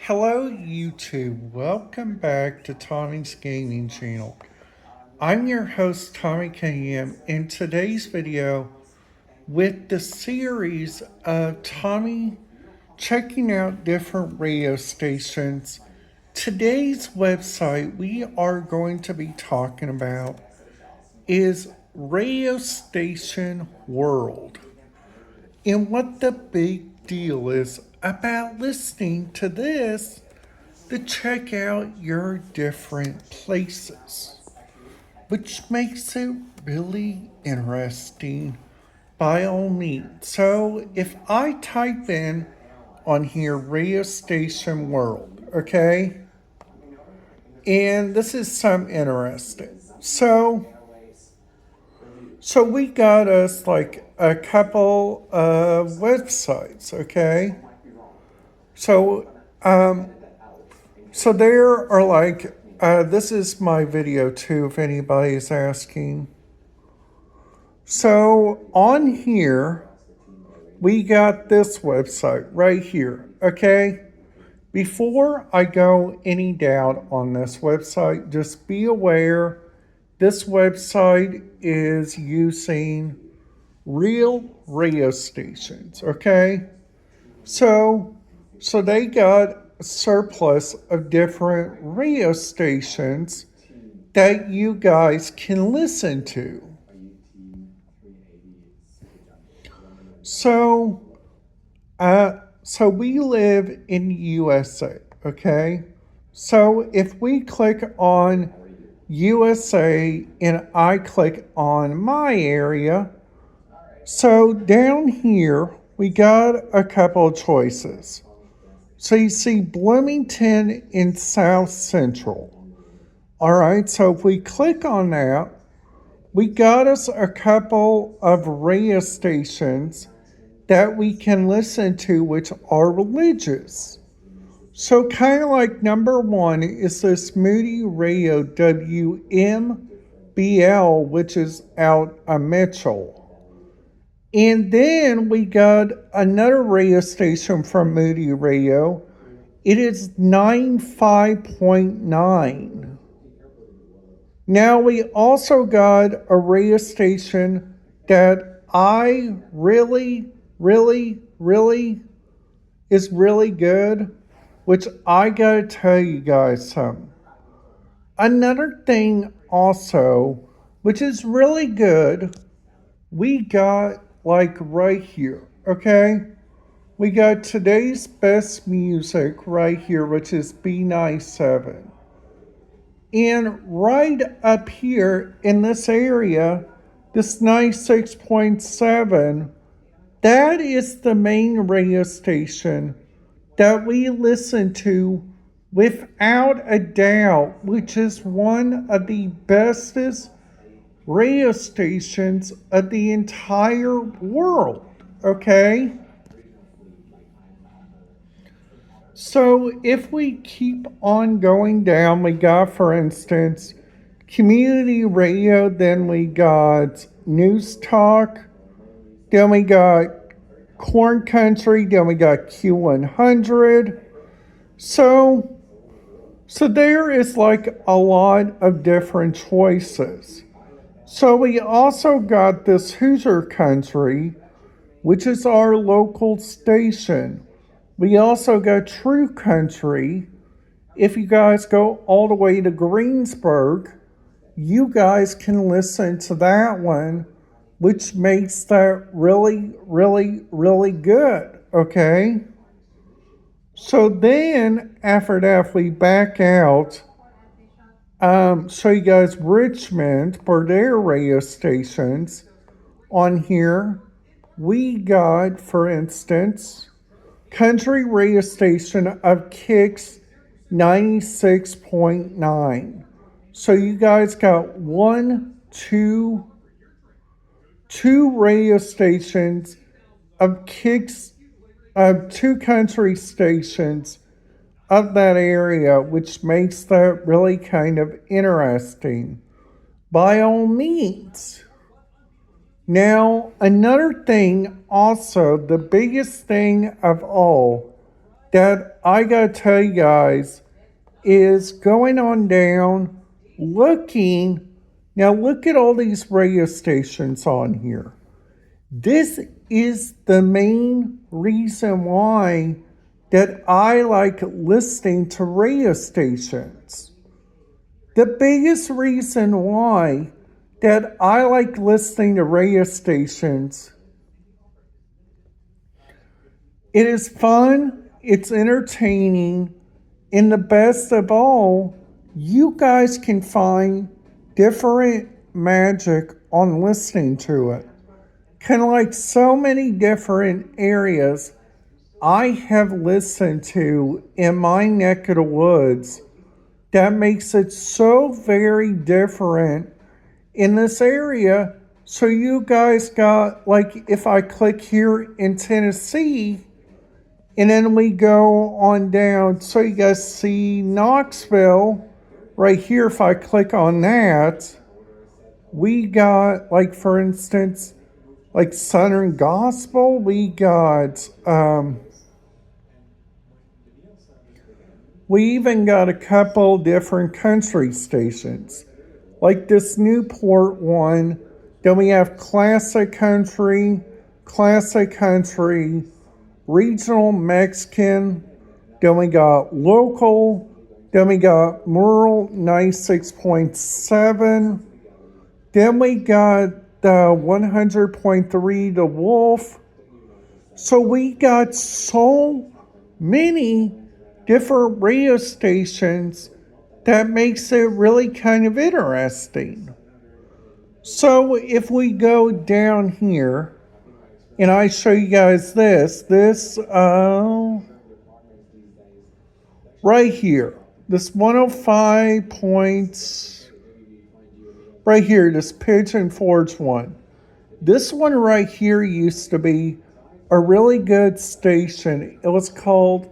Hello, YouTube. Welcome back to Tommy's Gaming Channel. I'm your host, Tommy KM. In today's video, with the series of Tommy checking out different radio stations, today's website we are going to be talking about is Radio Station World. And what the big deal is about listening to this to check out your different places, which makes it really interesting by all means. So if I type in on here Radio Station World, okay, and this is some interesting. So we got us like a couple of websites, okay? So there are like, this is my video too, if anybody's asking. So on here, we got this website right here, okay? Before I go any doubt on this website, just be aware this website is using real radio stations, okay? So they got a surplus of different radio stations that you guys can listen to. So we live in USA, okay? So if we click on USA and I click on my area, so down here we got a couple of choices. So you see Bloomington in South Central. All right, so if we click on that, we got us a couple of radio stations that we can listen to which are religious. So kind of like number one is this Moody Radio WMBL, which is out of Mitchell. And then we got another radio station from Moody Radio. It is 95.9. Now we also got a radio station that I really is really good, which I gotta tell you guys something. Another thing also, which is really good, we got like right here, okay? We got today's best music right here, which is B97. And right up here in this area, this 96.7, that is the main radio station that we listen to without a doubt, which is one of the bestest radio stations of the entire world, okay? So if we keep on going down, we got, for instance, community radio, then we got news talk, then we got corn country, then we got Q100. So there is like a lot of different choices. So we also got this Hoosier Country, which is our local station. We also got True Country. If you guys go all the way to Greensburg, you guys can listen to that one, which makes that really good, okay? So then, after that, if we back out, show you guys Richmond for their radio stations. On here, we got, for instance, country radio station of Kicks 96.9. So you guys got two radio stations of Kicks, two country stations of that area, which makes that really kind of interesting. By all means. Now, another thing also, the biggest thing of all, that I gotta tell you guys is going on down, looking. Now, look at all these radio stations on here. This is the main reason why that I like listening to radio stations. The biggest reason why that I like listening to radio stations, it is fun, it's entertaining, and the best of all, you guys can find different magic on listening to it. Kind of like so many different areas I have listened to in my neck of the woods that makes it so very different in this area. So you guys got, like, if I click here in Tennessee, and then we go on down, so you guys see Knoxville right here. If I click on that, we got, like, for instance, like Southern Gospel. We got, we even got a couple different country stations, like this Newport one. Then we have classic country, regional Mexican. Then we got local. Then we got rural 96.7. Then we got the 100.3 The Wolf. So we got so many different radio stations that makes it really kind of interesting. So if we go down here and I show you guys this right here, this 105 points right here, this Pigeon Forge one. This one right here used to be a really good station. It was called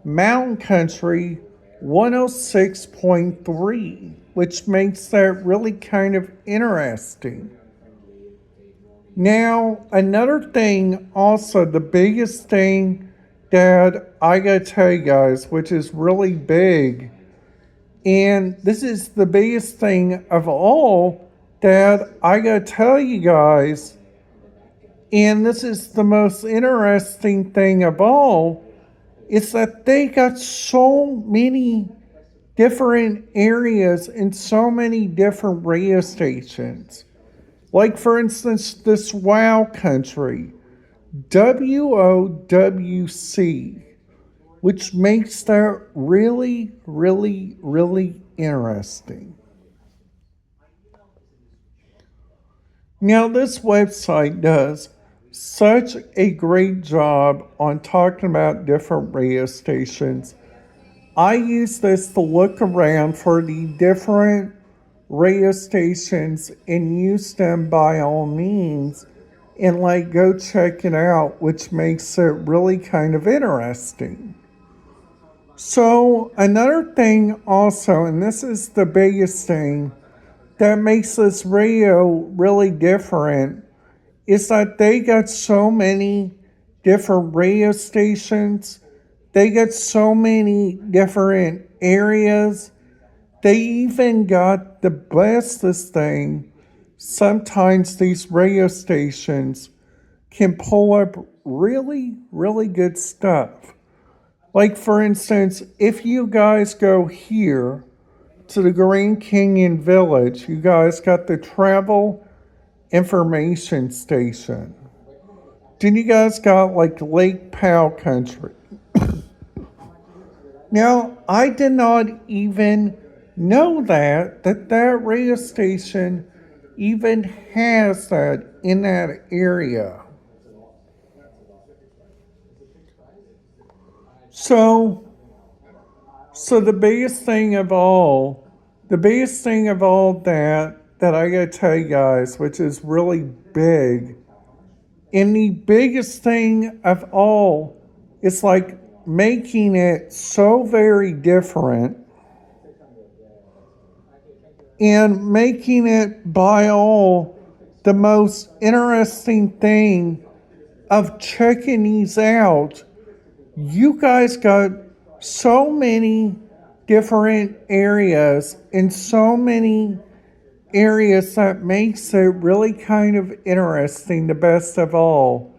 Mountain Country 106.3, which makes that really kind of interesting. Now, another thing also, the biggest thing that I gotta tell you guys, which is really big, and this is the biggest thing of all that I gotta tell you guys, and this is the most interesting thing of all, is that they got so many different areas and so many different radio stations. Like, for instance, this Wow Country, WOWC, which makes that really, really, really interesting. Now, this website does such a great job on talking about different radio stations. I use this to look around for the different radio stations and use them by all means and like go check it out, which makes it really kind of interesting. So another thing also, and this is the biggest thing that makes this radio really different, is that they got so many different radio stations. They got so many different areas. They even got the bestest thing. Sometimes these radio stations can pull up really, really good stuff. Like, for instance, if you guys go here to the Grand Canyon Village, you guys got the travel information station. Then you guys got like Lake Powell Country. Now, I did not even know that radio station even has that in that area. So the biggest thing of all that I gotta tell you guys, which is really big, and the biggest thing of all is like making it so very different and making it by all the most interesting thing of checking these out You guys got so many different areas and so many areas that makes it really kind of interesting. The best of all,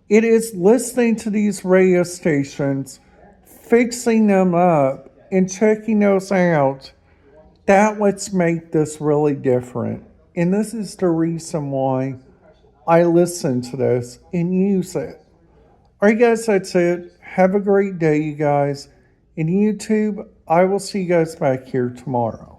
it is listening to these radio stations, fixing them up, and checking those out. That what's make this really different. And this is the reason why I listen to this and use it. All right, guys, that's it. Have a great day, you guys. And YouTube, I will see you guys back here tomorrow.